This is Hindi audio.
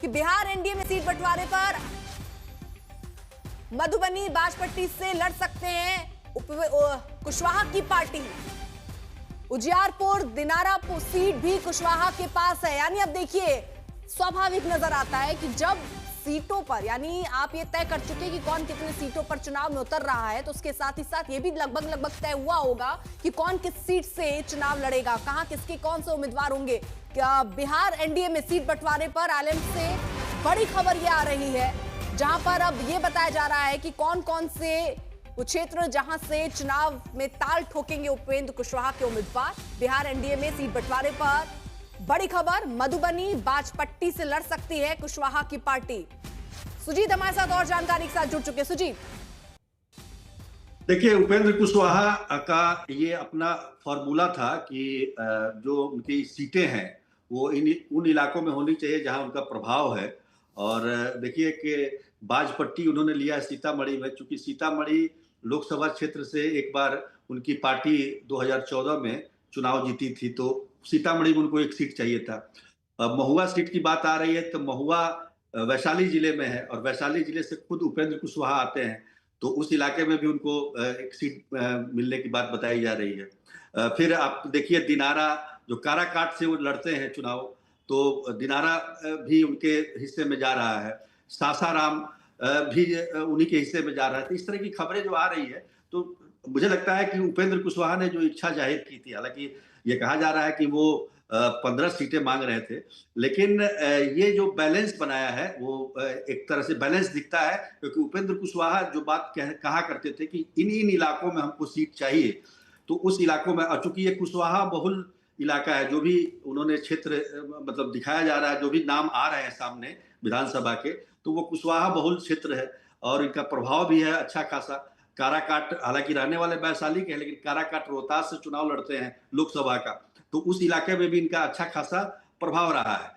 कि बिहार एनडीए में सीट बंटवारे पर मधुबनी बाजपट्टी से लड़ सकते हैं कुशवाहा की पार्टी। उजियारपुर दिनारा सीट भी कुशवाहा के पास है। यानी अब देखिए, स्वाभाविक नजर आता है कि जब सीटों पर, यानी आप ये तय कर चुके हैं कि कौन कितने सीटों पर चुनाव में उतर रहा है, तो उसके साथ ही साथ ये भी लगभग तय हुआ होगा कि कौन किस सीट से चुनाव लड़ेगा, कहां किसके कौन से उम्मीदवार होंगे। क्या बिहार एनडीए में सीट बंटवारे पर आलम से बड़ी खबर ये आ रही है, जहां पर अब ये बताया जा रहा है कि कौन कौन से वो क्षेत्र जहां से चुनाव में ताल ठोकेंगे उपेंद्र कुशवाहा के उम्मीदवार। बिहार एनडीए में सीट बंटवारे पर बड़ी खबर, मधुबनी बाजपट्टी से लड़ सकती है कुशवाहा की पार्टी। सुजीत हमारे साथ और जानकारी के साथ जुड़ चुके। सुजीत, देखिए, उपेंद्र कुशवाहा का ये अपना फॉर्मूला था कि जो उनकी सीटें हैं वो उन इलाकों में होनी चाहिए जहां उनका प्रभाव है। और देखिए कि बाजपट्टी उन्होंने लिया है सीतामढ़ी में, चूंकि सीतामढ़ी लोकसभा क्षेत्र से एक बार उनकी पार्टी 2014 में चुनाव जीती थी, तो सीतामढ़ी में उनको एक सीट चाहिए था। अब महुआ सीट की बात आ रही है तो महुआ वैशाली जिले में है और वैशाली जिले से खुद उपेंद्र कुशवाहा आते हैं, तो उस इलाके में भी उनको एक सीट मिलने की बात बताई जा रही है। फिर आप देखिए दिनारा, जो काराकाट से वो लड़ते हैं चुनाव, तो दिनारा भी उनके हिस्से में जा रहा है। सासाराम भी उन्हीं के हिस्से में जा रहा है। तो इस तरह की खबरें जो आ रही है, तो मुझे लगता है कि उपेंद्र कुशवाहा ने जो इच्छा जाहिर की थी, हालांकि ये कहा जा रहा है कि वो 15 सीटें मांग रहे थे, लेकिन ये जो बैलेंस बनाया है वो एक तरह से बैलेंस दिखता है, क्योंकि उपेंद्र कुशवाहा जो बात कहा करते थे कि इन इन इलाकों में हमको सीट चाहिए, तो उस इलाकों में, और चूंकि ये कुशवाहा बहुल इलाका है, जो भी उन्होंने क्षेत्र मतलब दिखाया जा रहा है, जो भी नाम आ रहे हैं सामने विधानसभा के, तो वो कुशवाहा बहुल क्षेत्र है और इनका प्रभाव भी है अच्छा खासा। काराकाट, हालांकि रहने वाले वैशाली के हैं, लेकिन काराकाट रोहतास से चुनाव लड़ते हैं लोकसभा का, तो उस इलाके में भी इनका अच्छा खासा प्रभाव रहा है।